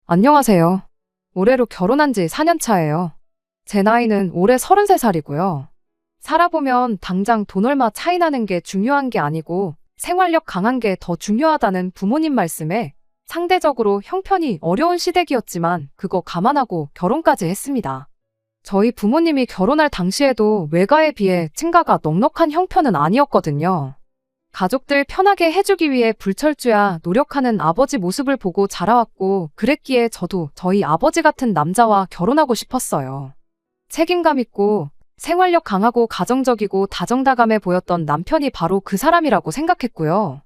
안녕하세요. 올해로 결혼한 지 4년 차예요. 제 나이는 올해 33살이고요. 살아보면 당장 돈 얼마 차이 나는 게 중요한 게 아니고 생활력 강한 게 더 중요하다는 부모님 말씀에 상대적으로 형편이 어려운 시댁이었지만 그거 감안하고 결혼까지 했습니다. 저희 부모님이 결혼할 당시에도 외가에 비해 친가가 넉넉한 형편은 아니었거든요. 가족들 편하게 해주기 위해 불철주야 노력하는 아버지 모습을 보고 자라왔고 그랬기에 저도 저희 아버지 같은 남자와 결혼하고 싶었어요. 책임감 있고 생활력 강하고 가정적이고 다정다감해 보였던 남편이 바로 그 사람이라고 생각했고요.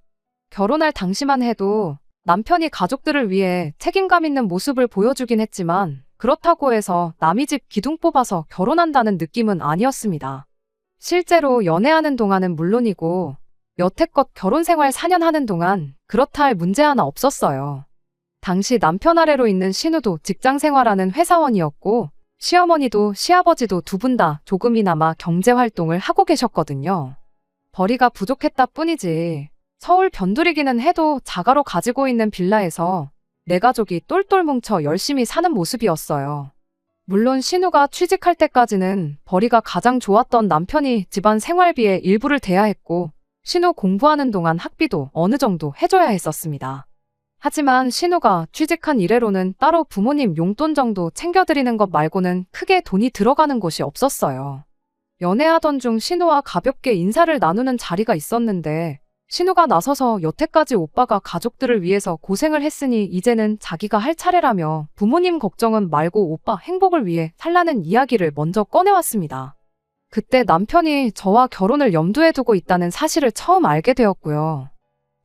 결혼할 당시만 해도 남편이 가족들을 위해 책임감 있는 모습을 보여주긴 했지만 그렇다고 해서 남의 집 기둥 뽑아서 결혼한다는 느낌은 아니었습니다. 실제로 연애하는 동안은 물론이고 여태껏 결혼 생활 4년 하는 동안 그렇다 할 문제 하나 없었어요. 당시 남편 아래로 있는 신우도 직장 생활하는 회사원이었고 시어머니도 시아버지도 두 분 다 조금이나마 경제 활동을 하고 계셨거든요. 벌이가 부족했다 뿐이지 서울 변두리기는 해도 자가로 가지고 있는 빌라에서 내 가족이 똘똘 뭉쳐 열심히 사는 모습이었어요. 물론 신우가 취직할 때까지는 벌이가 가장 좋았던 남편이 집안 생활비의 일부를 대야 했고 신우 공부하는 동안 학비도 어느 정도 해줘야 했었습니다. 하지만 신우가 취직한 이래로는 따로 부모님 용돈 정도 챙겨드리는 것 말고는 크게 돈이 들어가는 곳이 없었어요. 연애하던 중 신우와 가볍게 인사를 나누는 자리가 있었는데 신우가 나서서 여태까지 오빠가 가족들을 위해서 고생을 했으니 이제는 자기가 할 차례라며 부모님 걱정은 말고 오빠 행복을 위해 살라는 이야기를 먼저 꺼내왔습니다. 그때 남편이 저와 결혼을 염두에 두고 있다는 사실을 처음 알게 되었고요.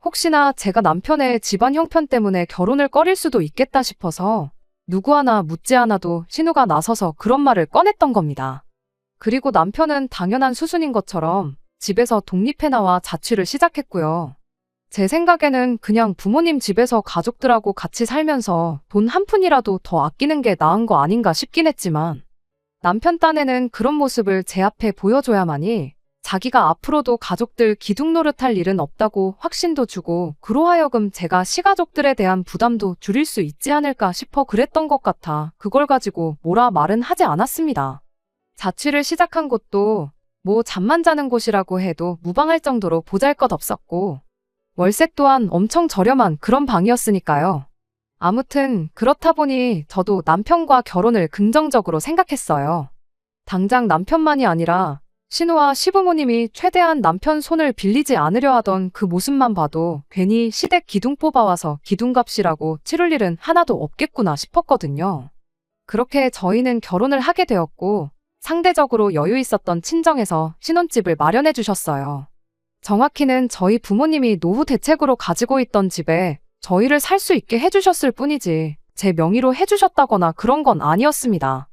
혹시나 제가 남편의 집안 형편 때문에 결혼을 꺼릴 수도 있겠다 싶어서 누구 하나 묻지 않아도 신우가 나서서 그런 말을 꺼냈던 겁니다. 그리고 남편은 당연한 수순인 것처럼 집에서 독립해 나와 자취를 시작했고요. 제 생각에는 그냥 부모님 집에서 가족들하고 같이 살면서 돈 한 푼이라도 더 아끼는 게 나은 거 아닌가 싶긴 했지만 남편 딴에는 그런 모습을 제 앞에 보여줘야만이 자기가 앞으로도 가족들 기둥 노릇할 일은 없다고 확신도 주고 그로하여금 제가 시가족들에 대한 부담도 줄일 수 있지 않을까 싶어 그랬던 것 같아 그걸 가지고 뭐라 말은 하지 않았습니다. 자취를 시작한 곳도 뭐 잠만 자는 곳이라고 해도 무방할 정도로 보잘것없었고 월세 또한 엄청 저렴한 그런 방이었으니까요. 아무튼 그렇다 보니 저도 남편과 결혼을 긍정적으로 생각했어요. 당장 남편만이 아니라 신우와 시부모님이 최대한 남편 손을 빌리지 않으려 하던 그 모습만 봐도 괜히 시댁 기둥 뽑아와서 기둥값이라고 치를 일은 하나도 없겠구나 싶었거든요. 그렇게 저희는 결혼을 하게 되었고 상대적으로 여유 있었던 친정에서 신혼집을 마련해 주셨어요. 정확히는 저희 부모님이 노후 대책으로 가지고 있던 집에 저희를 살 수 있게 해주셨을 뿐이지 제 명의로 해주셨다거나 그런 건 아니었습니다.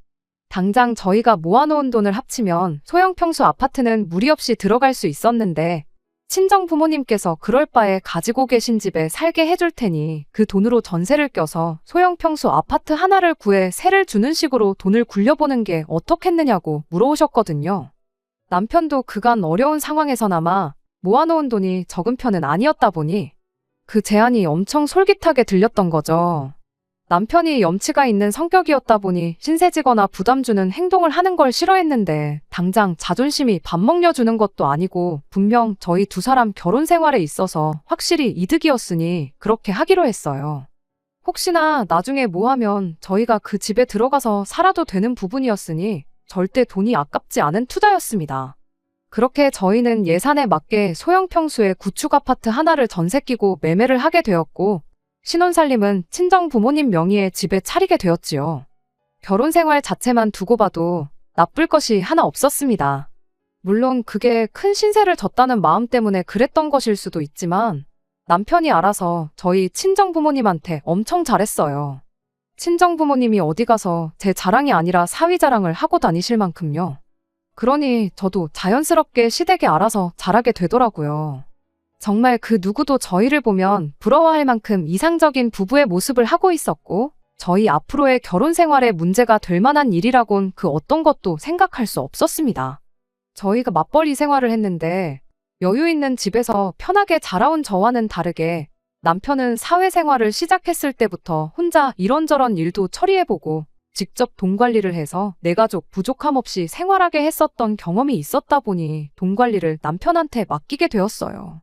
당장 저희가 모아놓은 돈을 합치면 소형 평수 아파트는 무리 없이 들어갈 수 있었는데 친정 부모님께서 그럴 바에 가지고 계신 집에 살게 해줄 테니 그 돈으로 전세를 껴서 소형 평수 아파트 하나를 구해 세를 주는 식으로 돈을 굴려보는 게 어떻겠느냐고 물어오셨거든요. 남편도 그간 어려운 상황에서나마 모아놓은 돈이 적은 편은 아니었다 보니 그 제안이 엄청 솔깃하게 들렸던 거죠. 남편이 염치가 있는 성격이었다 보니 신세지거나 부담 주는 행동을 하는 걸 싫어했는데 당장 자존심이 밥 먹여주는 것도 아니고 분명 저희 두 사람 결혼 생활에 있어서 확실히 이득이었으니 그렇게 하기로 했어요. 혹시나 나중에 뭐 하면 저희가 그 집에 들어가서 살아도 되는 부분이었으니 절대 돈이 아깝지 않은 투자였습니다. 그렇게 저희는 예산에 맞게 소형 평수의 구축 아파트 하나를 전세 끼고 매매를 하게 되었고 신혼살림은 친정 부모님 명의의 집에 차리게 되었지요. 결혼 생활 자체만 두고 봐도 나쁠 것이 하나 없었습니다. 물론 그게 큰 신세를 졌다는 마음 때문에 그랬던 것일 수도 있지만 남편이 알아서 저희 친정 부모님한테 엄청 잘했어요. 친정 부모님이 어디 가서 제 자랑이 아니라 사위 자랑을 하고 다니실 만큼요. 그러니 저도 자연스럽게 시댁에 알아서 잘하게 되더라고요. 정말 그 누구도 저희를 보면 부러워할 만큼 이상적인 부부의 모습을 하고 있었고 저희 앞으로의 결혼 생활에 문제가 될 만한 일이라곤 그 어떤 것도 생각할 수 없었습니다. 저희가 맞벌이 생활을 했는데 여유 있는 집에서 편하게 자라온 저와는 다르게 남편은 사회생활을 시작했을 때부터 혼자 이런저런 일도 처리해보고 직접 돈 관리를 해서 내 가족 부족함 없이 생활하게 했었던 경험이 있었다 보니 돈 관리를 남편한테 맡기게 되었어요.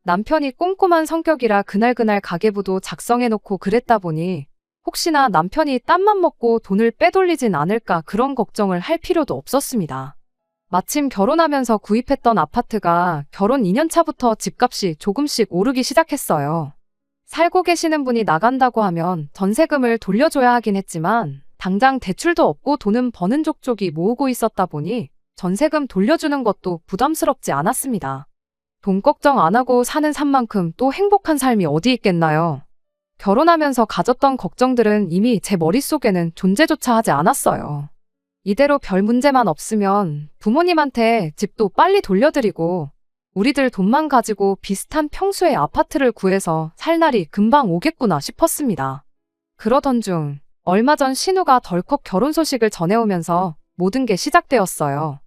남편이 꼼꼼한 성격이라 그날그날 가계부도 작성해놓고 그랬다 보니 혹시나 남편이 땀만 먹고 돈을 빼돌리진 않을까 그런 걱정을 할 필요도 없었습니다. 마침 결혼하면서 구입했던 아파트가 결혼 2년 차부터 집값이 조금씩 오르기 시작했어요. 살고 계시는 분이 나간다고 하면 전세금을 돌려줘야 하긴 했지만 당장 대출도 없고 돈은 버는 족족이 모으고 있었다 보니 전세금 돌려주는 것도 부담스럽지 않았습니다. 돈 걱정 안 하고 사는 삶만큼 또 행복한 삶이 어디 있겠나요? 결혼하면서 가졌던 걱정들은 이미 제 머릿속에는 존재조차 하지 않았어요. 이대로 별 문제만 없으면 부모님한테 집도 빨리 돌려드리고 우리들 돈만 가지고 비슷한 평수의 아파트를 구해서 살 날이 금방 오겠구나 싶었습니다. 그러던 중 얼마 전 신우가 덜컥 결혼 소식을 전해오면서 모든 게 시작되었어요.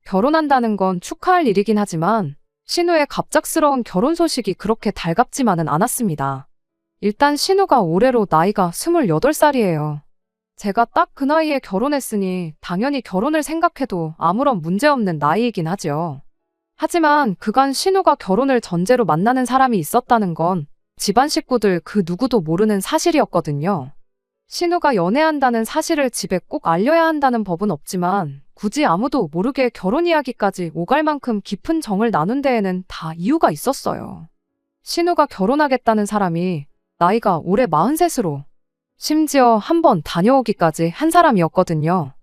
결혼한다는 건 축하할 일이긴 하지만 신우의 갑작스러운 결혼 소식이 그렇게 달갑지만은 않았습니다. 일단 신우가 올해로 나이가 28살이에요. 제가 딱 그 나이에 결혼했으니 당연히 결혼을 생각해도 아무런 문제없는 나이이긴 하죠. 하지만 그간 신우가 결혼을 전제로 만나는 사람이 있었다는 건 집안 식구들 그 누구도 모르는 사실이었거든요. 신우가 연애한다는 사실을 집에 꼭 알려야 한다는 법은 없지만 굳이 아무도 모르게 결혼 이야기까지 오갈 만큼 깊은 정을 나눈 데에는 다 이유가 있었어요. 신우가 결혼하겠다는 사람이 나이가 올해 43으로 심지어 한번 다녀오기까지 한 사람이었거든요.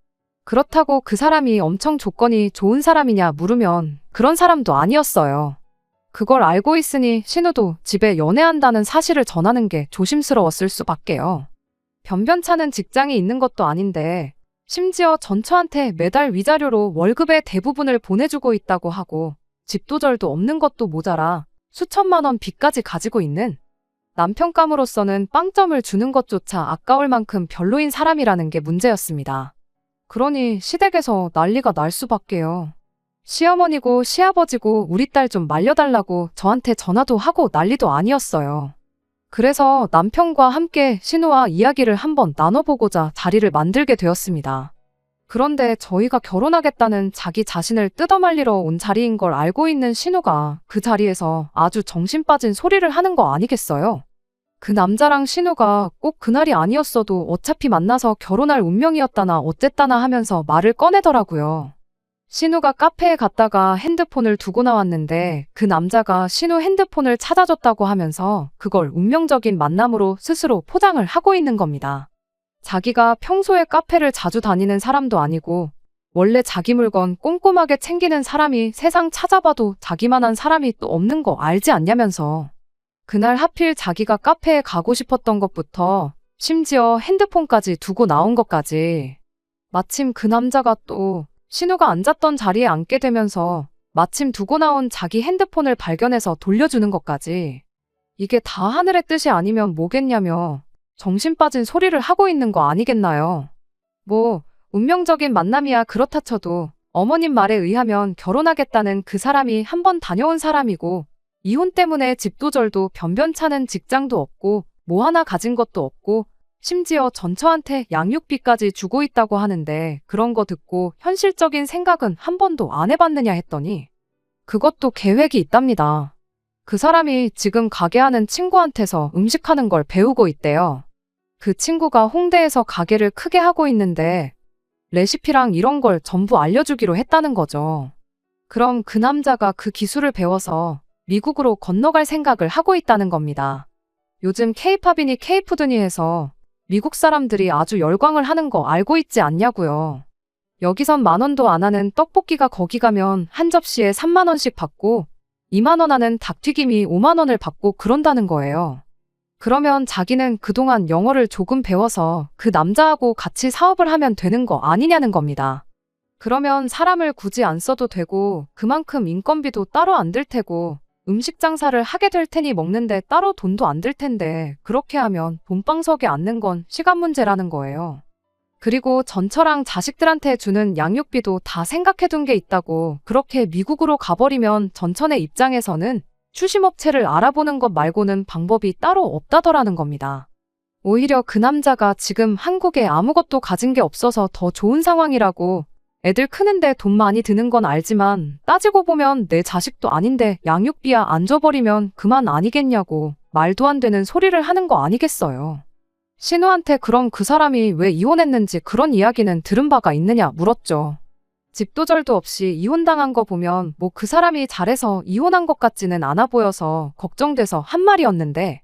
그렇다고 그 사람이 엄청 조건이 좋은 사람이냐 물으면 그런 사람도 아니었어요. 그걸 알고 있으니 신우도 집에 연애한다는 사실을 전하는 게 조심스러웠을 수밖에요. 변변찮은 직장이 있는 것도 아닌데 심지어 전처한테 매달 위자료로 월급의 대부분을 보내주고 있다고 하고 집도절도 없는 것도 모자라 수천만 원 빚까지 가지고 있는 남편감으로서는 빵점을 주는 것조차 아까울 만큼 별로인 사람이라는 게 문제였습니다. 그러니 시댁에서 난리가 날 수밖에요. 시어머니고 시아버지고 우리 딸 좀 말려달라고 저한테 전화도 하고 난리도 아니었어요. 그래서 남편과 함께 신우와 이야기를 한번 나눠보고자 자리를 만들게 되었습니다. 그런데 저희가 결혼하겠다는 자기 자신을 뜯어말리러 온 자리인 걸 알고 있는 신우가 그 자리에서 아주 정신 빠진 소리를 하는 거 아니겠어요? 그 남자랑 신우가 꼭 그날이 아니었어도 어차피 만나서 결혼할 운명이었다나 어쨌다나 하면서 말을 꺼내더라고요. 신우가 카페에 갔다가 핸드폰을 두고 나왔는데 그 남자가 신우 핸드폰을 찾아줬다고 하면서 그걸 운명적인 만남으로 스스로 포장을 하고 있는 겁니다. 자기가 평소에 카페를 자주 다니는 사람도 아니고 원래 자기 물건 꼼꼼하게 챙기는 사람이 세상 찾아봐도 자기만한 사람이 또 없는 거 알지 않냐면서 그날 하필 자기가 카페에 가고 싶었던 것부터 심지어 핸드폰까지 두고 나온 것까지 마침 그 남자가 또 신우가 앉았던 자리에 앉게 되면서 마침 두고 나온 자기 핸드폰을 발견해서 돌려주는 것까지 이게 다 하늘의 뜻이 아니면 뭐겠냐며 정신 빠진 소리를 하고 있는 거 아니겠나요? 뭐 운명적인 만남이야 그렇다 쳐도 어머님 말에 의하면 결혼하겠다는 그 사람이 한번 다녀온 사람이고 이혼 때문에 집도절도 변변찮은 직장도 없고 뭐 하나 가진 것도 없고 심지어 전처한테 양육비까지 주고 있다고 하는데 그런 거 듣고 현실적인 생각은 한 번도 안 해봤느냐 했더니 그것도 계획이 있답니다. 그 사람이 지금 가게 하는 친구한테서 음식하는 걸 배우고 있대요. 그 친구가 홍대에서 가게를 크게 하고 있는데 레시피랑 이런 걸 전부 알려주기로 했다는 거죠. 그럼 그 남자가 그 기술을 배워서 미국으로 건너갈 생각을 하고 있다는 겁니다. 요즘 K-팝이니 K-푸드니 해서 미국 사람들이 아주 열광을 하는 거 알고 있지 않냐고요. 여기선 10,000원도 안 하는 떡볶이가 거기 가면 한 접시에 30,000원씩 받고 20,000원 하는 닭튀김이 50,000원을 받고 그런다는 거예요. 그러면 자기는 그동안 영어를 조금 배워서 그 남자하고 같이 사업을 하면 되는 거 아니냐는 겁니다. 그러면 사람을 굳이 안 써도 되고 그만큼 인건비도 따로 안 들 테고 음식 장사를 하게 될 테니 먹는데 따로 돈도 안 들 텐데 그렇게 하면 돈방석에 앉는 건 시간 문제라는 거예요. 그리고 전처랑 자식들한테 주는 양육비도 다 생각해 둔 게 있다고 그렇게 미국으로 가버리면 전처네 입장에서는 추심업체를 알아보는 것 말고는 방법이 따로 없다더라는 겁니다. 오히려 그 남자가 지금 한국에 아무것도 가진 게 없어서 더 좋은 상황이라고, 애들 크는데 돈 많이 드는 건 알지만 따지고 보면 내 자식도 아닌데 양육비야 안 줘버리면 그만 아니겠냐고 말도 안 되는 소리를 하는 거 아니겠어요. 신우한테 그럼 그 사람이 왜 이혼했는지 그런 이야기는 들은 바가 있느냐 물었죠. 집도 절도 없이 이혼당한 거 보면 뭐 그 사람이 잘해서 이혼한 것 같지는 않아 보여서 걱정돼서 한 말이었는데,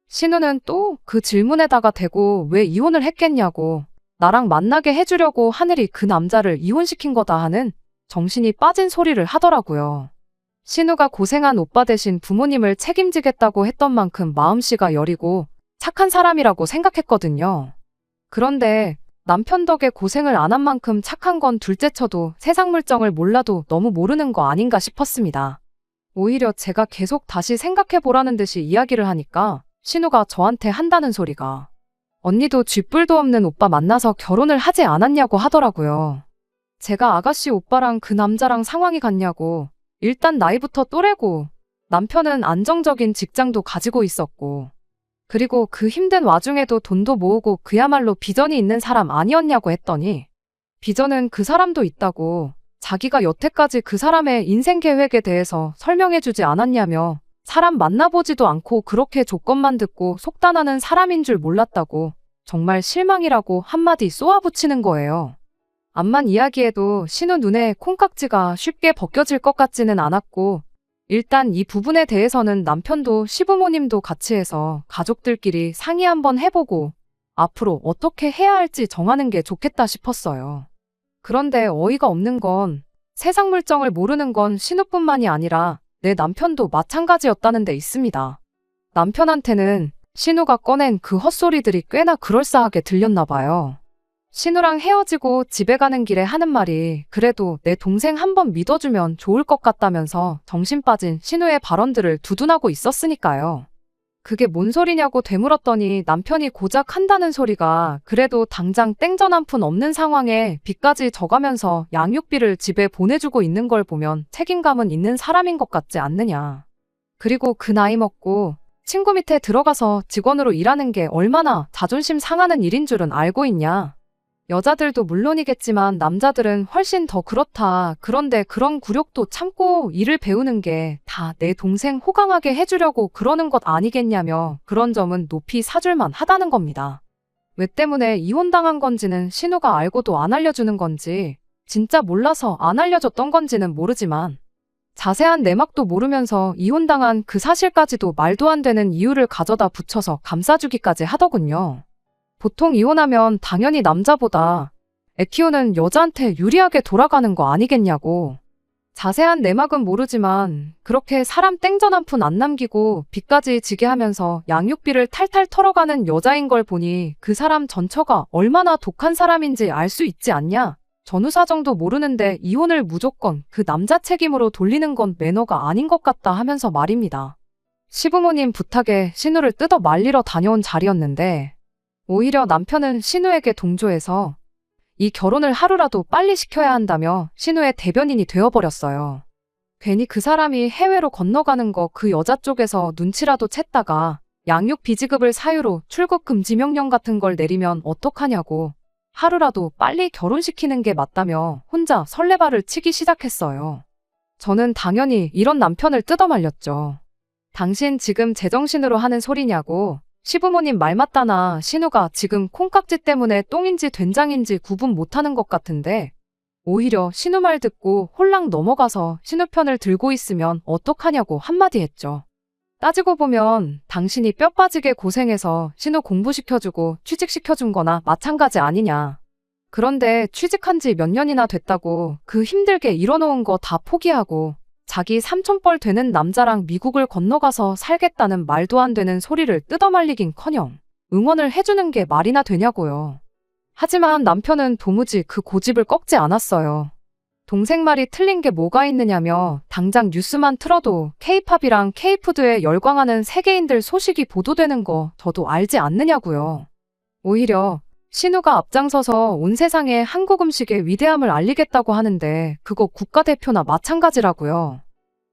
신우는 또 그 질문에다가 대고 왜 이혼을 했겠냐고, 나랑 만나게 해주려고 하늘이 그 남자를 이혼시킨 거다 하는 정신이 빠진 소리를 하더라고요. 신우가 고생한 오빠 대신 부모님을 책임지겠다고 했던 만큼 마음씨가 여리고 착한 사람이라고 생각했거든요. 그런데 남편 덕에 고생을 안 한 만큼 착한 건 둘째 쳐도 세상 물정을 몰라도 너무 모르는 거 아닌가 싶었습니다. 오히려 제가 계속 다시 생각해보라는 듯이 이야기를 하니까 신우가 저한테 한다는 소리가, 언니도 쥐뿔도 없는 오빠 만나서 결혼을 하지 않았냐고 하더라고요. 제가 아가씨 오빠랑 그 남자랑 상황이 같냐고, 일단 나이부터 또래고 남편은 안정적인 직장도 가지고 있었고, 그리고 그 힘든 와중에도 돈도 모으고 그야말로 비전이 있는 사람 아니었냐고 했더니, 비전은 그 사람도 있다고, 자기가 여태까지 그 사람의 인생 계획에 대해서 설명해주지 않았냐며, 사람 만나보지도 않고 그렇게 조건만 듣고 속단하는 사람인 줄 몰랐다고 정말 실망이라고 한마디 쏘아붙이는 거예요. 암만 이야기해도 신우 눈에 콩깍지가 쉽게 벗겨질 것 같지는 않았고, 일단 이 부분에 대해서는 남편도 시부모님도 같이 해서 가족들끼리 상의 한번 해보고 앞으로 어떻게 해야 할지 정하는 게 좋겠다 싶었어요. 그런데 어이가 없는 건 세상 물정을 모르는 건 신우뿐만이 아니라 내 남편도 마찬가지였다는 데 있습니다. 남편한테는 신우가 꺼낸 그 헛소리들이 꽤나 그럴싸하게 들렸나 봐요. 신우랑 헤어지고 집에 가는 길에 하는 말이 그래도 내 동생 한번 믿어주면 좋을 것 같다면서 정신 빠진 신우의 발언들을 두둔하고 있었으니까요. 그게 뭔 소리냐고 되물었더니 남편이 고작 한다는 소리가 그래도 당장 땡전 한 푼 없는 상황에 빚까지 져가면서 양육비를 집에 보내주고 있는 걸 보면 책임감은 있는 사람인 것 같지 않느냐. 그리고 그 나이 먹고 친구 밑에 들어가서 직원으로 일하는 게 얼마나 자존심 상하는 일인 줄은 알고 있냐. 여자들도 물론이겠지만 남자들은 훨씬 더 그렇다. 그런데 그런 굴욕도 참고 일을 배우는 게 다 내 동생 호강하게 해주려고 그러는 것 아니겠냐며 그런 점은 높이 사줄만 하다는 겁니다. 왜 때문에 이혼당한 건지는 신우가 알고도 안 알려주는 건지, 진짜 몰라서 안 알려줬던 건지는 모르지만 자세한 내막도 모르면서 이혼당한 그 사실까지도 말도 안 되는 이유를 가져다 붙여서 감싸주기까지 하더군요. 보통 이혼하면 당연히 남자보다 애 키우는 여자한테 유리하게 돌아가는 거 아니겠냐고. 자세한 내막은 모르지만 그렇게 사람 땡전 한 푼 안 남기고 빚까지 지게 하면서 양육비를 탈탈 털어가는 여자인 걸 보니 그 사람 전처가 얼마나 독한 사람인지 알 수 있지 않냐. 전후사정도 모르는데 이혼을 무조건 그 남자 책임으로 돌리는 건 매너가 아닌 것 같다 하면서 말입니다. 시부모님 부탁에 신우를 뜯어 말리러 다녀온 자리였는데 오히려 남편은 신우에게 동조해서 이 결혼을 하루라도 빨리 시켜야 한다며 신우의 대변인이 되어버렸어요. 괜히 그 사람이 해외로 건너가는 거 그 여자 쪽에서 눈치라도 챘다가 양육비 지급을 사유로 출국 금지 명령 같은 걸 내리면 어떡하냐고 하루라도 빨리 결혼시키는 게 맞다며 혼자 설레발을 치기 시작했어요. 저는 당연히 이런 남편을 뜯어 말렸죠. 당신 지금 제정신으로 하는 소리냐고. 시부모님 말 맞다나 신우가 지금 콩깍지 때문에 똥인지 된장인지 구분 못하는 것 같은데 오히려 신우 말 듣고 홀랑 넘어가서 신우 편을 들고 있으면 어떡하냐고 한마디 했죠. 따지고 보면 당신이 뼈 빠지게 고생해서 신우 공부시켜주고 취직시켜준 거나 마찬가지 아니냐. 그런데 취직한 지 몇 년이나 됐다고 그 힘들게 일어놓은 거 다 포기하고 자기 삼촌뻘 되는 남자랑 미국을 건너가서 살겠다는 말도 안 되는 소리를 뜯어말리긴커녕 응원을 해주는 게 말이나 되냐고요. 하지만 남편은 도무지 그 고집을 꺾지 않았어요. 동생 말이 틀린 게 뭐가 있느냐며 당장 뉴스만 틀어도 K-팝이랑 K-푸드에 열광하는 세계인들 소식이 보도되는 거 저도 알지 않느냐고요. 오히려 신우가 앞장서서 온 세상에 한국 음식의 위대함을 알리겠다고 하는데 그거 국가대표나 마찬가지라고요.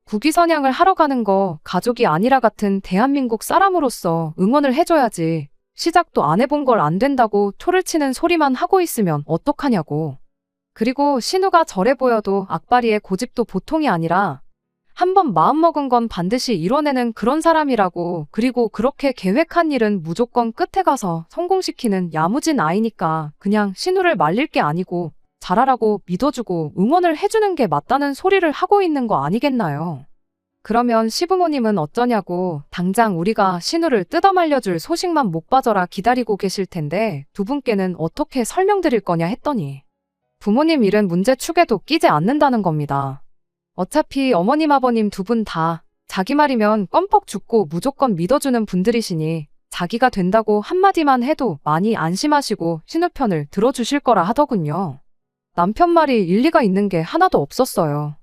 국위선양을 하러 가는 거 가족이 아니라 같은 대한민국 사람으로서 응원을 해줘야지. 시작도 안 해본 걸 안 된다고 초를 치는 소리만 하고 있으면 어떡하냐고. 그리고 신우가 저래 보여도 악바리의 고집도 보통이 아니라 한번 마음먹은 건 반드시 이뤄내는 그런 사람이라고. 그리고 그렇게 계획한 일은 무조건 끝에 가서 성공시키는 야무진 아이니까 그냥 신우를 말릴 게 아니고 잘하라고 믿어주고 응원을 해주는 게 맞다는 소리를 하고 있는 거 아니겠나요? 그러면 시부모님은 어쩌냐고. 당장 우리가 신우를 뜯어말려줄 소식만 못 봐줘라 기다리고 계실 텐데 두 분께는 어떻게 설명드릴 거냐 했더니 부모님 일은 문제 축에도 끼지 않는다는 겁니다. 어차피 어머님 아버님 두 분 다 자기 말이면 껌뻑 죽고 무조건 믿어주는 분들이시니 자기가 된다고 한마디만 해도 많이 안심하시고 신우 편을 들어주실 거라 하더군요. 남편 말이 일리가 있는 게 하나도 없었어요.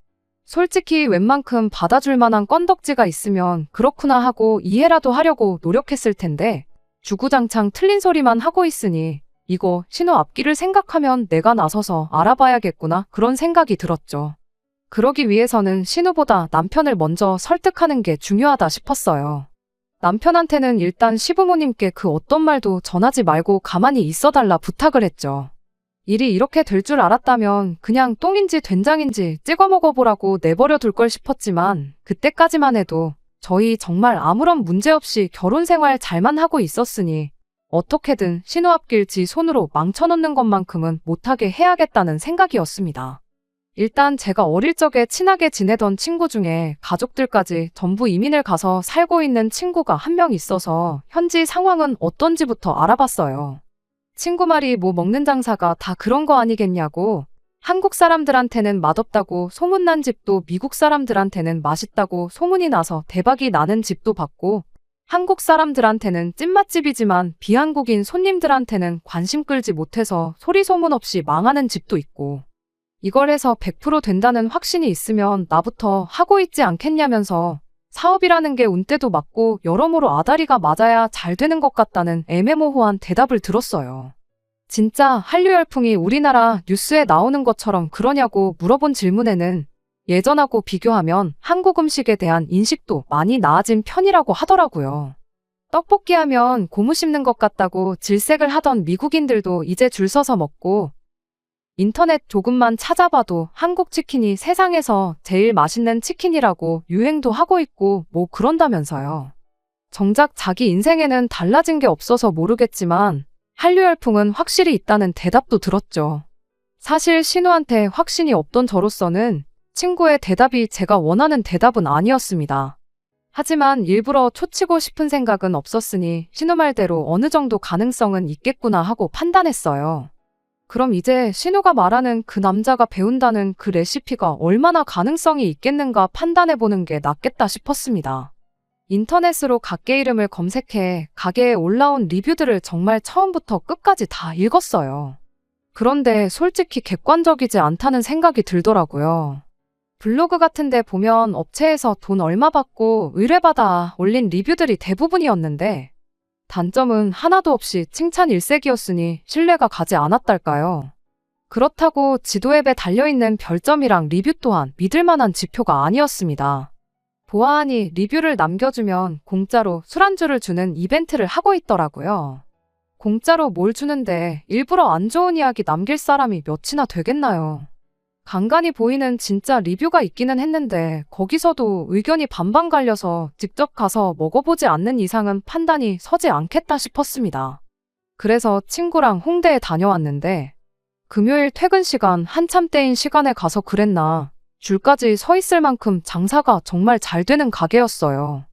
솔직히 웬만큼 받아줄 만한 건덕지가 있으면 그렇구나 하고 이해라도 하려고 노력했을 텐데 주구장창 틀린 소리만 하고 있으니 이거 신우 앞길을 생각하면 내가 나서서 알아봐야겠구나 그런 생각이 들었죠. 그러기 위해서는 신우보다 남편을 먼저 설득하는 게 중요하다 싶었어요. 남편한테는 일단 시부모님께 그 어떤 말도 전하지 말고 가만히 있어달라 부탁을 했죠. 일이 이렇게 될 줄 알았다면 그냥 똥인지 된장인지 찍어 먹어보라고 내버려 둘 걸 싶었지만 그때까지만 해도 저희 정말 아무런 문제 없이 결혼 생활 잘만 하고 있었으니 어떻게든 신우 앞길 지 손으로 망쳐놓는 것만큼은 못하게 해야겠다는 생각이었습니다. 일단 제가 어릴 적에 친하게 지내던 친구 중에 가족들까지 전부 이민을 가서 살고 있는 친구가 한 명 있어서 현지 상황은 어떤지부터 알아봤어요. 친구 말이 뭐 먹는 장사가 다 그런 거 아니겠냐고. 한국 사람들한테는 맛없다고 소문난 집도 미국 사람들한테는 맛있다고 소문이 나서 대박이 나는 집도 봤고 한국 사람들한테는 찐맛집이지만 비한국인 손님들한테는 관심 끌지 못해서 소리 소문 없이 망하는 집도 있고 이걸 해서 100% 된다는 확신이 있으면 나부터 하고 있지 않겠냐면서 사업이라는 게 운때도 맞고 여러모로 아다리가 맞아야 잘 되는 것 같다는 애매모호한 대답을 들었어요. 진짜 한류 열풍이 우리나라 뉴스에 나오는 것처럼 그러냐고 물어본 질문에는 예전하고 비교하면 한국 음식에 대한 인식도 많이 나아진 편이라고 하더라고요. 떡볶이 하면 고무 씹는 것 같다고 질색을 하던 미국인들도 이제 줄 서서 먹고 인터넷 조금만 찾아봐도 한국 치킨이 세상에서 제일 맛있는 치킨이라고 유행도 하고 있고 뭐 그런다면서요. 정작 자기 인생에는 달라진 게 없어서 모르겠지만 한류 열풍은 확실히 있다는 대답도 들었죠. 사실 신우한테 확신이 없던 저로서는 친구의 대답이 제가 원하는 대답은 아니었습니다. 하지만 일부러 초치고 싶은 생각은 없었으니 신우 말대로 어느 정도 가능성은 있겠구나 하고 판단했어요. 그럼 이제 신우가 말하는 그 남자가 배운다는 그 레시피가 얼마나 가능성이 있겠는가 판단해보는 게 낫겠다 싶었습니다. 인터넷으로 가게 이름을 검색해 가게에 올라온 리뷰들을 정말 처음부터 끝까지 다 읽었어요. 그런데 솔직히 객관적이지 않다는 생각이 들더라고요. 블로그 같은 데 보면 업체에서 돈 얼마 받고 의뢰받아 올린 리뷰들이 대부분이었는데 단점은 하나도 없이 칭찬 일색이었으니 신뢰가 가지 않았달까요. 그렇다고 지도 앱에 달려있는 별점이랑 리뷰 또한 믿을 만한 지표가 아니었습니다. 보아하니 리뷰를 남겨주면 공짜로 술안주를 주는 이벤트를 하고 있더라고요. 공짜로 뭘 주는데 일부러 안 좋은 이야기 남길 사람이 몇이나 되겠나요. 간간히 보이는 진짜 리뷰가 있기는 했는데 거기서도 의견이 반반 갈려서 직접 가서 먹어보지 않는 이상은 판단이 서지 않겠다 싶었습니다. 그래서 친구랑 홍대에 다녀왔는데 금요일 퇴근 시간 한참 때인 시간에 가서 그랬나 줄까지 서 있을 만큼 장사가 정말 잘 되는 가게였어요.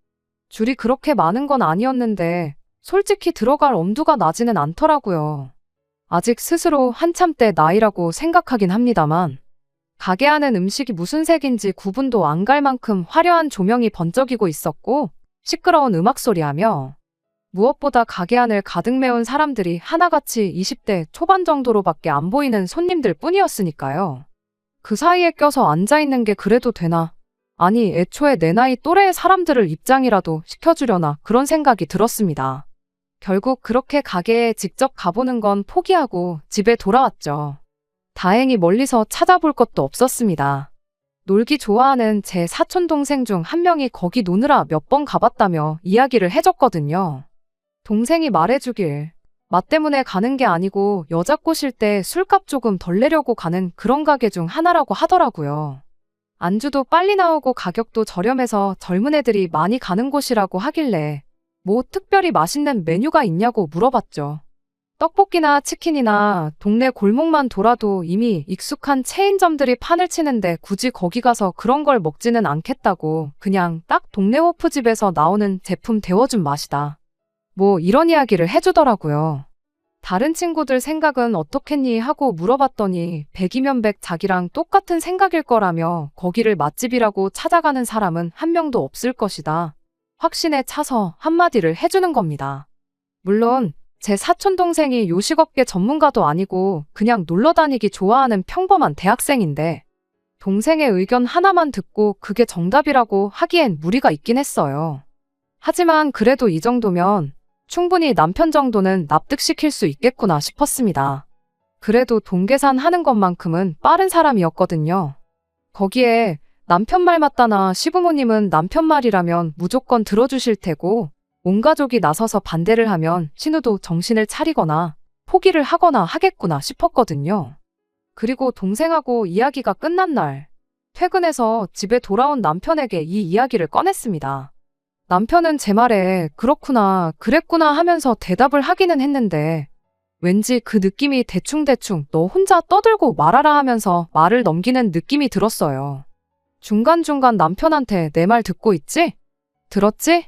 줄이 그렇게 많은 건 아니었는데 솔직히 들어갈 엄두가 나지는 않더라고요. 아직 스스로 한참 때 나이라고 생각하긴 합니다만 가게 안은 음식이 무슨 색인지 구분도 안 갈 만큼 화려한 조명이 번쩍이고 있었고 시끄러운 음악 소리하며 무엇보다 가게 안을 가득 메운 사람들이 하나같이 20대 초반 정도로밖에 안 보이는 손님들 뿐이었으니까요. 그 사이에 껴서 앉아있는 게 그래도 되나? 아니 애초에 내 나이 또래의 사람들을 입장이라도 시켜주려나 그런 생각이 들었습니다. 결국 그렇게 가게에 직접 가보는 건 포기하고 집에 돌아왔죠. 다행히 멀리서 찾아볼 것도 없었습니다. 놀기 좋아하는 제 사촌 동생 중 한 명이 거기 노느라 몇 번 가봤다며 이야기를 해줬거든요. 동생이 말해주길 맛 때문에 가는 게 아니고 여자 꼬실 때 술값 조금 덜 내려고 가는 그런 가게 중 하나라고 하더라고요. 안주도 빨리 나오고 가격도 저렴해서 젊은 애들이 많이 가는 곳이라고 하길래 뭐 특별히 맛있는 메뉴가 있냐고 물어봤죠. 떡볶이나 치킨이나 동네 골목만 돌아도 이미 익숙한 체인점들이 판을 치는데 굳이 거기 가서 그런 걸 먹지는 않겠다고 그냥 딱 동네 호프집에서 나오는 제품 데워준 맛이다. 뭐 이런 이야기를 해주더라고요. 다른 친구들 생각은 어떻겠니 하고 물어봤더니 100이면 100 자기랑 똑같은 생각일 거라며 거기를 맛집이라고 찾아가는 사람은 한 명도 없을 것이다. 확신에 차서 한마디를 해주는 겁니다. 물론 제 사촌 동생이 요식업계 전문가도 아니고 그냥 놀러 다니기 좋아하는 평범한 대학생인데 동생의 의견 하나만 듣고 그게 정답이라고 하기엔 무리가 있긴 했어요. 하지만 그래도 이 정도면 충분히 남편 정도는 납득시킬 수 있겠구나 싶었습니다. 그래도 돈 계산하는 것만큼은 빠른 사람이었거든요. 거기에 남편 말 맞다나 시부모님은 남편 말이라면 무조건 들어주실 테고 온 가족이 나서서 반대를 하면 신우도 정신을 차리거나 포기를 하거나 하겠구나 싶었거든요. 그리고 동생하고 이야기가 끝난 날 퇴근해서 집에 돌아온 남편에게 이 이야기를 꺼냈습니다. 남편은 제 말에 그렇구나, 그랬구나 하면서 대답을 하기는 했는데 왠지 그 느낌이 대충대충 너 혼자 떠들고 말하라 하면서 말을 넘기는 느낌이 들었어요. 중간중간 남편한테 내 말 듣고 있지? 들었지?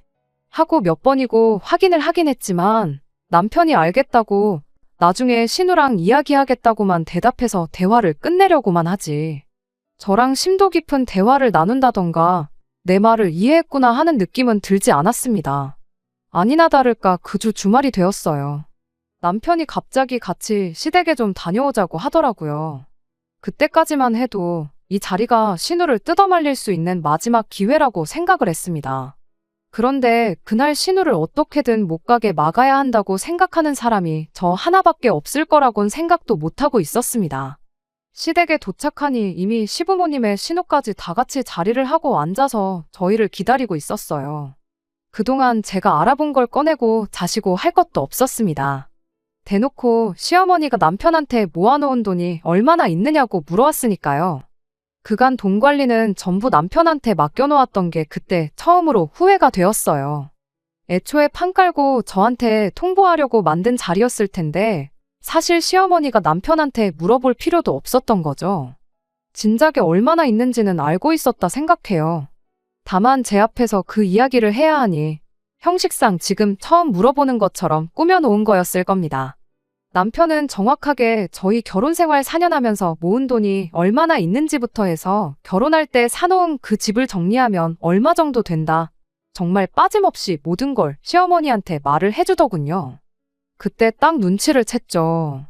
하고 몇 번이고 확인을 하긴 했지만 남편이 알겠다고 나중에 신우랑 이야기하겠다고만 대답해서 대화를 끝내려고만 하지. 저랑 심도 깊은 대화를 나눈다던가 내 말을 이해했구나 하는 느낌은 들지 않았습니다. 아니나 다를까 그 주 주말이 되었어요. 남편이 갑자기 같이 시댁에 좀 다녀오자고 하더라고요. 그때까지만 해도 이 자리가 신우를 뜯어말릴 수 있는 마지막 기회라고 생각을 했습니다. 그런데 그날 신우를 어떻게든 못 가게 막아야 한다고 생각하는 사람이 저 하나밖에 없을 거라곤 생각도 못하고 있었습니다. 시댁에 도착하니 이미 시부모님의 신우까지 다 같이 자리를 하고 앉아서 저희를 기다리고 있었어요. 그동안 제가 알아본 걸 꺼내고 자시고 할 것도 없었습니다. 대놓고 시어머니가 남편한테 모아놓은 돈이 얼마나 있느냐고 물어왔으니까요. 그간 돈 관리는 전부 남편한테 맡겨놓았던 게 그때 처음으로 후회가 되었어요. 애초에 판 깔고 저한테 통보하려고 만든 자리였을 텐데 사실 시어머니가 남편한테 물어볼 필요도 없었던 거죠. 진작에 얼마나 있는지는 알고 있었다 생각해요. 다만 제 앞에서 그 이야기를 해야 하니 형식상 지금 처음 물어보는 것처럼 꾸며놓은 거였을 겁니다. 남편은 정확하게 저희 결혼 생활 4년 하면서 모은 돈이 얼마나 있는지부터 해서 결혼할 때 사놓은 그 집을 정리하면 얼마 정도 된다. 정말 빠짐없이 모든 걸 시어머니한테 말을 해주더군요. 그때 딱 눈치를 챘죠.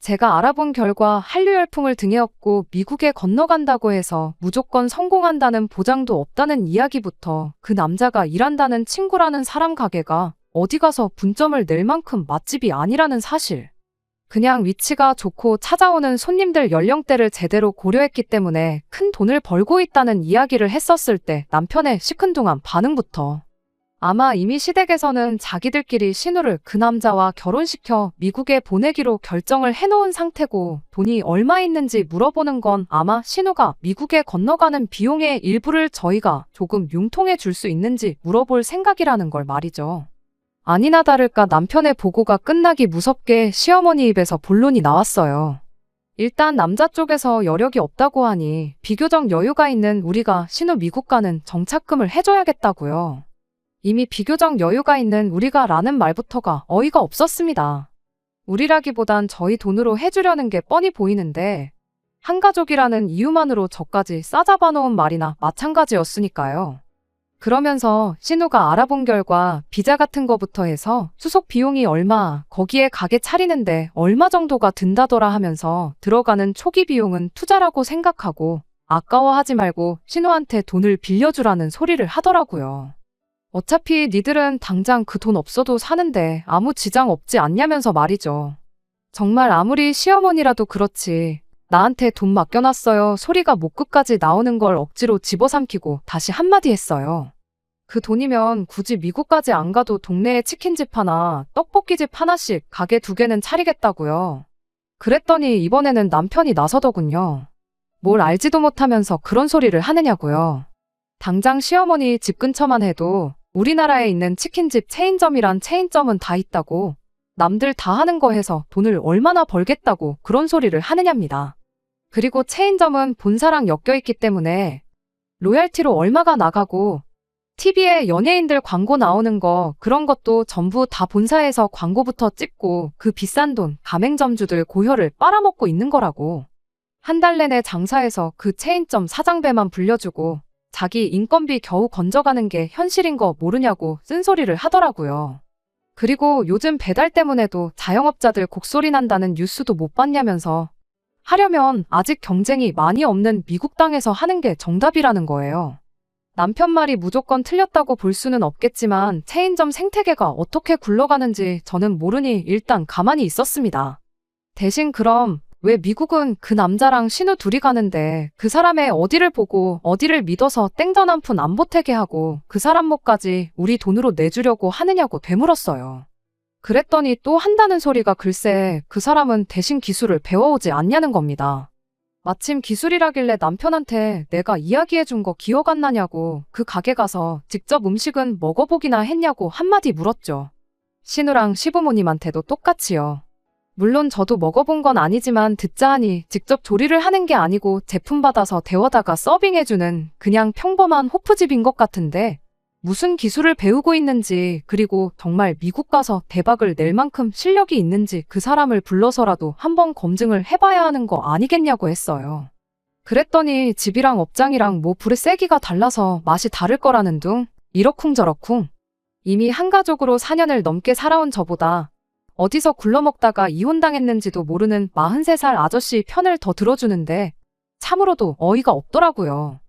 제가 알아본 결과 한류 열풍을 등에 업고 미국에 건너간다고 해서 무조건 성공한다는 보장도 없다는 이야기부터 그 남자가 일한다는 친구라는 사람 가게가 어디 가서 분점을 낼 만큼 맛집이 아니라는 사실. 그냥 위치가 좋고 찾아오는 손님들 연령대를 제대로 고려했기 때문에 큰 돈을 벌고 있다는 이야기를 했었을 때 남편의 시큰둥한 반응부터 아마 이미 시댁에서는 자기들끼리 신우를 그 남자와 결혼시켜 미국에 보내기로 결정을 해놓은 상태고 돈이 얼마 있는지 물어보는 건 아마 신우가 미국에 건너가는 비용의 일부를 저희가 조금 융통해 줄 수 있는지 물어볼 생각이라는 걸 말이죠. 아니나 다를까 남편의 보고가 끝나기 무섭게 시어머니 입에서 본론이 나왔어요. 일단 남자 쪽에서 여력이 없다고 하니 비교적 여유가 있는 우리가 신우 미국 가는 정착금을 해줘야겠다고요. 이미 비교적 여유가 있는 우리가 라는 말부터가 어이가 없었습니다. 우리라기보단 저희 돈으로 해주려는 게 뻔히 보이는데 한 가족이라는 이유만으로 저까지 싸잡아 놓은 말이나 마찬가지였으니까요. 그러면서 신우가 알아본 결과 비자 같은 거부터 해서 수속 비용이 얼마, 거기에 가게 차리는데 얼마 정도가 든다더라 하면서 들어가는 초기 비용은 투자라고 생각하고 아까워하지 말고 신우한테 돈을 빌려주라는 소리를 하더라고요. 어차피 니들은 당장 그 돈 없어도 사는데 아무 지장 없지 않냐면서 말이죠. 정말 아무리 시어머니라도 그렇지 나한테 돈 맡겨놨어요. 소리가 목끝까지 나오는 걸 억지로 집어삼키고 다시 한마디 했어요. 그 돈이면 굳이 미국까지 안 가도 동네에 치킨집 하나, 떡볶이집 하나씩 가게 2개는 차리겠다고요. 그랬더니 이번에는 남편이 나서더군요. 뭘 알지도 못하면서 그런 소리를 하느냐고요. 당장 시어머니 집 근처만 해도 우리나라에 있는 치킨집 체인점이란 체인점은 다 있다고, 남들 다 하는 거 해서 돈을 얼마나 벌겠다고 그런 소리를 하느냐입니다. 그리고 체인점은 본사랑 엮여 있기 때문에 로얄티로 얼마가 나가고, TV에 연예인들 광고 나오는 거 그런 것도 전부 다 본사에서 광고부터 찍고 그 비싼 돈 가맹점주들 고혈을 빨아먹고 있는 거라고. 한 달 내내 장사해서 그 체인점 사장배만 불려주고 자기 인건비 겨우 건져가는 게 현실인 거 모르냐고 쓴소리를 하더라고요. 그리고 요즘 배달 때문에도 자영업자들 곡소리 난다는 뉴스도 못 봤냐면서, 하려면 아직 경쟁이 많이 없는 미국 땅에서 하는 게 정답이라는 거예요. 남편 말이 무조건 틀렸다고 볼 수는 없겠지만 체인점 생태계가 어떻게 굴러가는지 저는 모르니 일단 가만히 있었습니다. 대신 그럼 왜 미국은 그 남자랑 신우 둘이 가는데 그 사람의 어디를 보고 어디를 믿어서 땡전 한 푼 안 보태게 하고 그 사람 목까지 우리 돈으로 내주려고 하느냐고 되물었어요. 그랬더니 또 한다는 소리가 글쎄 그 사람은 대신 기술을 배워오지 않냐는 겁니다. 마침 기술이라길래 남편한테 내가 이야기해준 거 기억 안 나냐고 그 가게 가서 직접 음식은 먹어보기나 했냐고 한마디 물었죠. 신우랑 시부모님한테도 똑같이요. 물론 저도 먹어본 건 아니지만 듣자 하니 직접 조리를 하는 게 아니고 제품 받아서 데워다가 서빙해주는 그냥 평범한 호프집인 것 같은데 무슨 기술을 배우고 있는지, 그리고 정말 미국 가서 대박을 낼 만큼 실력이 있는지 그 사람을 불러서라도 한번 검증을 해봐야 하는 거 아니겠냐고 했어요. 그랬더니 집이랑 업장이랑 뭐 불의 세기가 달라서 맛이 다를 거라는 둥, 이러쿵저러쿵. 이미 한 가족으로 4년을 넘게 살아온 저보다 어디서 굴러먹다가 이혼당했는지도 모르는 43살 아저씨 편을 더 들어주는데 참으로도 어이가 없더라고요.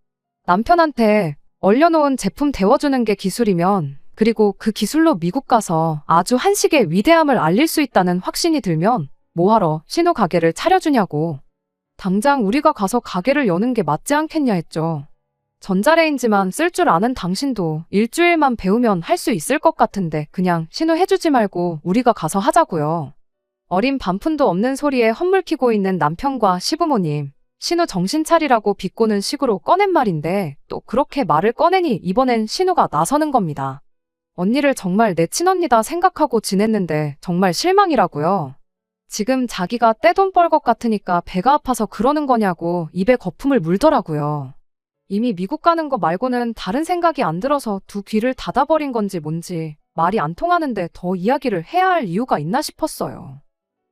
남편한테 얼려놓은 제품 데워주는 게 기술이면, 그리고 그 기술로 미국 가서 아주 한식의 위대함을 알릴 수 있다는 확신이 들면 뭐하러 신우 가게를 차려주냐고. 당장 우리가 가서 가게를 여는 게 맞지 않겠냐 했죠. 전자레인지만 쓸 줄 아는 당신도 일주일만 배우면 할 수 있을 것 같은데 그냥 신우 해주지 말고 우리가 가서 하자고요. 어린 반푼도 없는 소리에 헛물키고 있는 남편과 시부모님, 신우 정신 차리라고 비꼬는 식으로 꺼낸 말인데 또 그렇게 말을 꺼내니 이번엔 신우가 나서는 겁니다. 언니를 정말 내 친언니다 생각하고 지냈는데 정말 실망이라고요. 지금 자기가 떼돈 벌 것 같으니까 배가 아파서 그러는 거냐고 입에 거품을 물더라고요. 이미 미국 가는 거 말고는 다른 생각이 안 들어서 두 귀를 닫아버린 건지 뭔지 말이 안 통하는데 더 이야기를 해야 할 이유가 있나 싶었어요.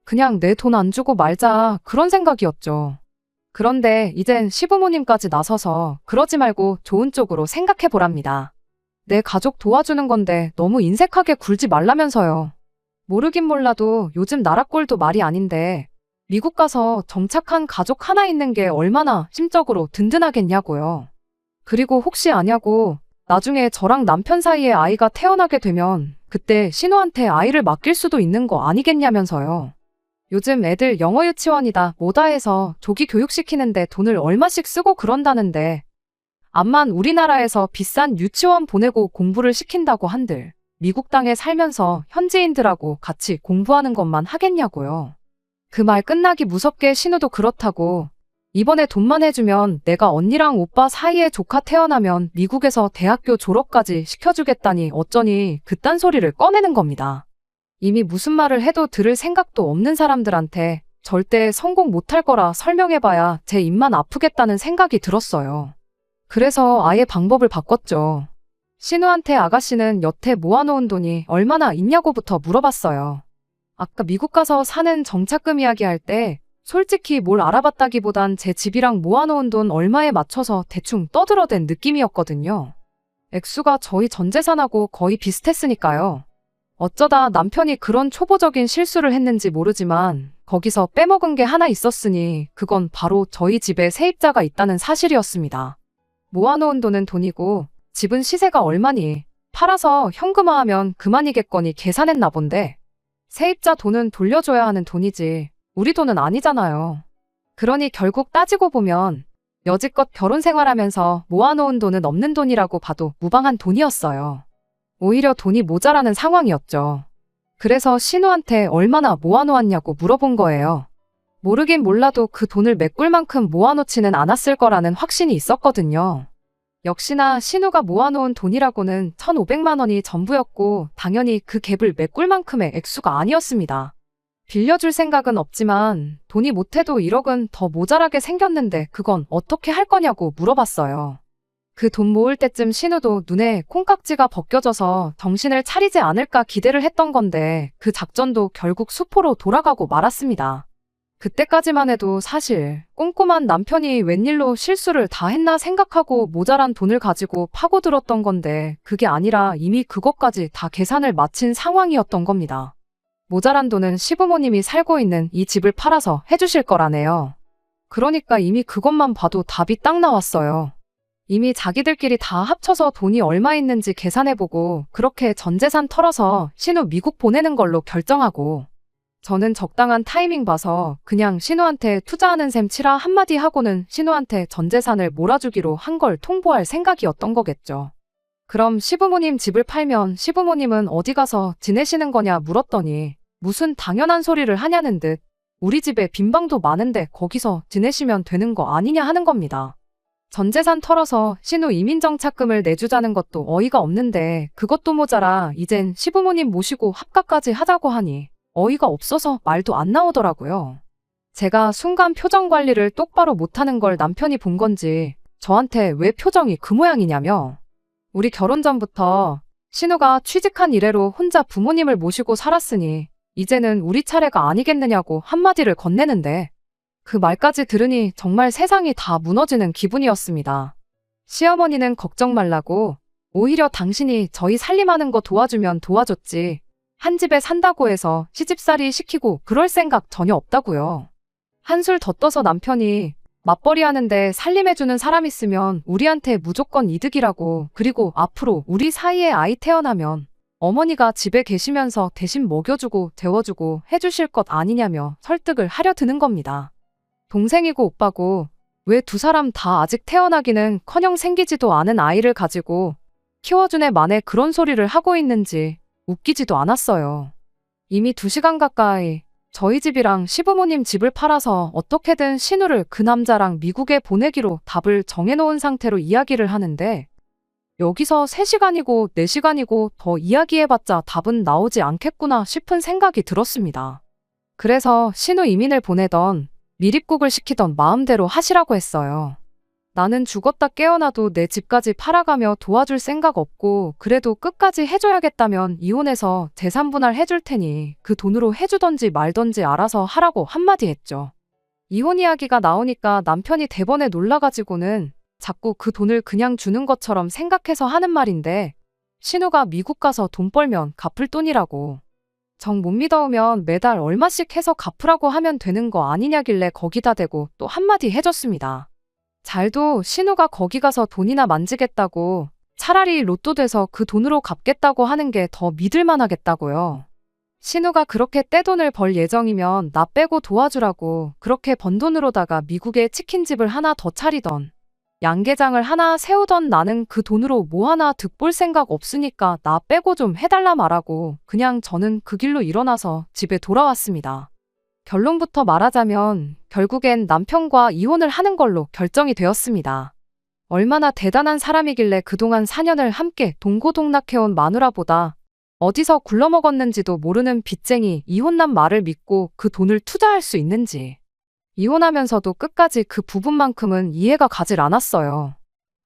그냥 내 돈 안 주고 말자 그런 생각이었죠. 그런데 이젠 시부모님까지 나서서 그러지 말고 좋은 쪽으로 생각해 보랍니다. 내 가족 도와주는 건데 너무 인색하게 굴지 말라면서요. 모르긴 몰라도 요즘 나라꼴도 말이 아닌데 미국 가서 정착한 가족 하나 있는 게 얼마나 심적으로 든든하겠냐고요. 그리고 혹시 아냐고 나중에 저랑 남편 사이에 아이가 태어나게 되면 그때 신우한테 아이를 맡길 수도 있는 거 아니겠냐면서요. 요즘 애들 영어 유치원이다 뭐다 해서 조기 교육시키는데 돈을 얼마씩 쓰고 그런다는데 암만 우리나라에서 비싼 유치원 보내고 공부를 시킨다고 한들 미국 땅에 살면서 현지인들하고 같이 공부하는 것만 하겠냐고요. 그 말 끝나기 무섭게 신우도 그렇다고, 이번에 돈만 해주면 내가 언니랑 오빠 사이에 조카 태어나면 미국에서 대학교 졸업까지 시켜주겠다니 어쩌니 그딴 소리를 꺼내는 겁니다. 이미 무슨 말을 해도 들을 생각도 없는 사람들한테 절대 성공 못할 거라 설명해봐야 제 입만 아프겠다는 생각이 들었어요. 그래서 아예 방법을 바꿨죠. 신우한테 아가씨는 여태 모아놓은 돈이 얼마나 있냐고부터 물어봤어요. 아까 미국 가서 사는 정착금 이야기할 때 솔직히 뭘 알아봤다기보단 제 집이랑 모아놓은 돈 얼마에 맞춰서 대충 떠들어댄 느낌이었거든요. 액수가 저희 전 재산하고 거의 비슷했으니까요. 어쩌다 남편이 그런 초보적인 실수를 했는지 모르지만 거기서 빼먹은 게 하나 있었으니 그건 바로 저희 집에 세입자가 있다는 사실이었습니다. 모아놓은 돈은 돈이고 집은 시세가 얼마니 팔아서 현금화하면 그만이겠거니 계산했나 본데 세입자 돈은 돌려줘야 하는 돈이지 우리 돈은 아니잖아요. 그러니 결국 따지고 보면 여지껏 결혼 생활하면서 모아놓은 돈은 없는 돈이라고 봐도 무방한 돈이었어요. 오히려 돈이 모자라는 상황이었죠. 그래서 신우한테 얼마나 모아놓았냐고 물어본 거예요. 모르긴 몰라도 그 돈을 메꿀 만큼 모아놓지는 않았을 거라는 확신이 있었거든요. 역시나 신우가 모아놓은 돈이라고는 1,500만 원이 전부였고 당연히 그 갭을 메꿀 만큼의 액수가 아니었습니다. 빌려줄 생각은 없지만 돈이 못해도 1억은 더 모자라게 생겼는데 그건 어떻게 할 거냐고 물어봤어요. 그 돈 모을 때쯤 신우도 눈에 콩깍지가 벗겨져서 정신을 차리지 않을까 기대를 했던 건데 그 작전도 결국 수포로 돌아가고 말았습니다. 그때까지만 해도 사실 꼼꼼한 남편이 웬일로 실수를 다 했나 생각하고 모자란 돈을 가지고 파고들었던 건데 그게 아니라 이미 그것까지 다 계산을 마친 상황이었던 겁니다. 모자란 돈은 시부모님이 살고 있는 이 집을 팔아서 해주실 거라네요. 그러니까 이미 그것만 봐도 답이 딱 나왔어요. 이미 자기들끼리 다 합쳐서 돈이 얼마 있는지 계산해보고 그렇게 전 재산 털어서 신우 미국 보내는 걸로 결정하고 저는 적당한 타이밍 봐서 그냥 신우한테 투자하는 셈 치라 한마디 하고는 신우한테 전 재산을 몰아주기로 한 걸 통보할 생각이었던 거겠죠. 그럼 시부모님 집을 팔면 시부모님은 어디 가서 지내시는 거냐 물었더니 무슨 당연한 소리를 하냐는 듯 우리 집에 빈 방도 많은데 거기서 지내시면 되는 거 아니냐 하는 겁니다. 전 재산 털어서 신우 이민정착금을 내주자는 것도 어이가 없는데 그것도 모자라 이젠 시부모님 모시고 합가까지 하자고 하니 어이가 없어서 말도 안 나오더라고요. 제가 순간 표정 관리를 똑바로 못하는 걸 남편이 본 건지 저한테 왜 표정이 그 모양이냐며 우리 결혼 전부터 신우가 취직한 이래로 혼자 부모님을 모시고 살았으니 이제는 우리 차례가 아니겠느냐고 한마디를 건네는데 그 말까지 들으니 정말 세상이 다 무너지는 기분이었습니다. 시어머니는 걱정 말라고 오히려 당신이 저희 살림하는 거 도와주면 도와줬지 한 집에 산다고 해서 시집살이 시키고 그럴 생각 전혀 없다고요. 한술 더 떠서 남편이 맞벌이 하는데 살림해주는 사람 있으면 우리한테 무조건 이득이라고 그리고 앞으로 우리 사이에 아이 태어나면 어머니가 집에 계시면서 대신 먹여주고 재워주고 해주실 것 아니냐며 설득을 하려 드는 겁니다. 동생이고 오빠고 왜 두 사람 다 아직 태어나기는커녕 생기지도 않은 아이를 가지고 키워준 애 만에 그런 소리를 하고 있는지 웃기지도 않았어요. 이미 2시간 가까이 저희 집이랑 시부모님 집을 팔아서 어떻게든 신우를 그 남자랑 미국에 보내기로 답을 정해놓은 상태로 이야기를 하는데 여기서 3시간이고 4시간이고 더 이야기해봤자 답은 나오지 않겠구나 싶은 생각이 들었습니다. 그래서 신우 이민을 보내던 미립국을 시키던 마음대로 하시라고 했어요. 나는 죽었다 깨어나도 내 집까지 팔아가며 도와줄 생각 없고 그래도 끝까지 해줘야겠다면 이혼해서 재산 분할 해줄 테니 그 돈으로 해주던지 말던지 알아서 하라고 한마디 했죠. 이혼 이야기가 나오니까 남편이 대번에 놀라가지고는 자꾸 그 돈을 그냥 주는 것처럼 생각해서 하는 말인데 신우가 미국 가서 돈 벌면 갚을 돈이라고. 정 못 믿어오면 매달 얼마씩 해서 갚으라고 하면 되는 거 아니냐길래 거기다 대고 또 한마디 해줬습니다. 잘도 신우가 거기 가서 돈이나 만지겠다고 차라리 로또 돼서 그 돈으로 갚겠다고 하는 게 더 믿을만 하겠다고요. 신우가 그렇게 떼돈을 벌 예정이면 나 빼고 도와주라고 그렇게 번 돈으로다가 미국에 치킨집을 하나 더 차리던 양계장을 하나 세우던 나는 그 돈으로 뭐 하나 득볼 생각 없으니까 나 빼고 좀 해달라 말하고 그냥 저는 그 길로 일어나서 집에 돌아왔습니다. 결론부터 말하자면 결국엔 남편과 이혼을 하는 걸로 결정이 되었습니다. 얼마나 대단한 사람이길래 그동안 4년을 함께 동고동락해온 마누라보다 어디서 굴러먹었는지도 모르는 빚쟁이 이혼남 말을 믿고 그 돈을 투자할 수 있는지. 이혼하면서도 끝까지 그 부분만큼은 이해가 가질 않았어요.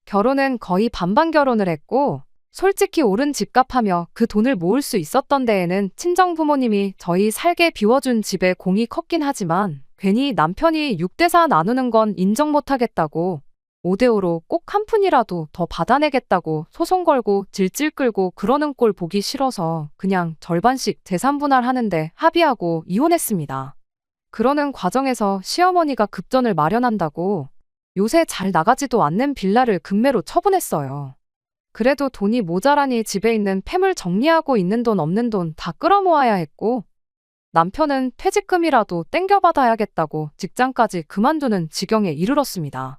결혼은 거의 반반 결혼을 했고 솔직히 오른 집값하며 그 돈을 모을 수 있었던 데에는 친정 부모님이 저희 살게 비워준 집에 공이 컸긴 하지만 괜히 남편이 6대4 나누는 건 인정 못하겠다고 5대5로 꼭 한 푼이라도 더 받아내겠다고 소송 걸고 질질 끌고 그러는 꼴 보기 싫어서 그냥 절반씩 재산 분할하는데 합의하고 이혼했습니다. 그러는 과정에서 시어머니가 급전을 마련한다고 요새 잘 나가지도 않는 빌라를 급매로 처분했어요. 그래도 돈이 모자라니 집에 있는 폐물 정리하고 있는 돈 없는 돈 다 끌어모아야 했고 남편은 퇴직금이라도 땡겨받아야겠다고 직장까지 그만두는 지경에 이르렀습니다.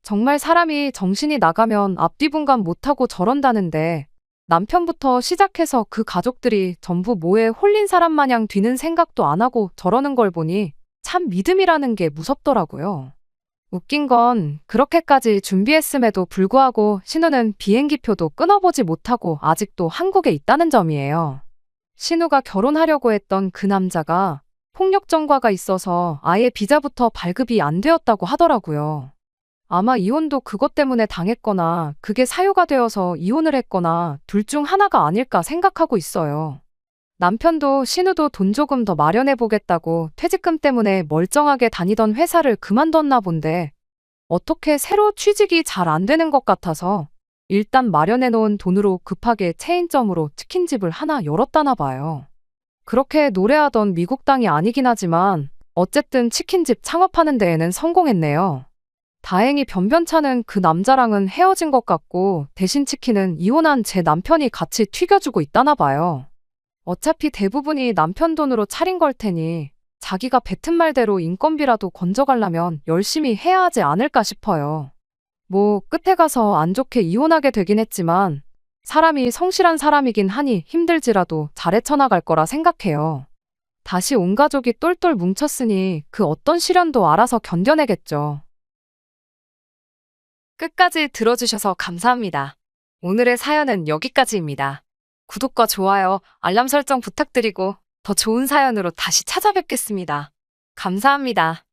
정말 사람이 정신이 나가면 앞뒤 분간 못하고 저런다는데 남편부터 시작해서 그 가족들이 전부 뭐에 홀린 사람 마냥 뒤는 생각도 안 하고 저러는 걸 보니 참 믿음이라는 게 무섭더라고요. 웃긴 건 그렇게까지 준비했음에도 불구하고 신우는 비행기표도 끊어보지 못하고 아직도 한국에 있다는 점이에요. 신우가 결혼하려고 했던 그 남자가 폭력 전과가 있어서 아예 비자부터 발급이 안 되었다고 하더라고요. 아마 이혼도 그것 때문에 당했거나 그게 사유가 되어서 이혼을 했거나 둘 중 하나가 아닐까 생각하고 있어요. 남편도 신우도 돈 조금 더 마련해 보겠다고 퇴직금 때문에 멀쩡하게 다니던 회사를 그만뒀나 본데 어떻게 새로 취직이 잘 안 되는 것 같아서 일단 마련해 놓은 돈으로 급하게 체인점으로 치킨집을 하나 열었다나 봐요. 그렇게 노래하던 미국 땅이 아니긴 하지만 어쨌든 치킨집 창업하는 데에는 성공했네요. 다행히 변변찮은 그 남자랑은 헤어진 것 같고 대신 치킨은 이혼한 제 남편이 같이 튀겨주고 있다나 봐요. 어차피 대부분이 남편 돈으로 차린 걸 테니 자기가 뱉은 말대로 인건비라도 건져가려면 열심히 해야 하지 않을까 싶어요. 뭐 끝에 가서 안 좋게 이혼하게 되긴 했지만 사람이 성실한 사람이긴 하니 힘들지라도 잘 헤쳐나갈 거라 생각해요. 다시 온 가족이 똘똘 뭉쳤으니 그 어떤 시련도 알아서 견뎌내겠죠. 끝까지 들어주셔서 감사합니다. 오늘의 사연은 여기까지입니다. 구독과 좋아요, 알람 설정 부탁드리고 더 좋은 사연으로 다시 찾아뵙겠습니다. 감사합니다.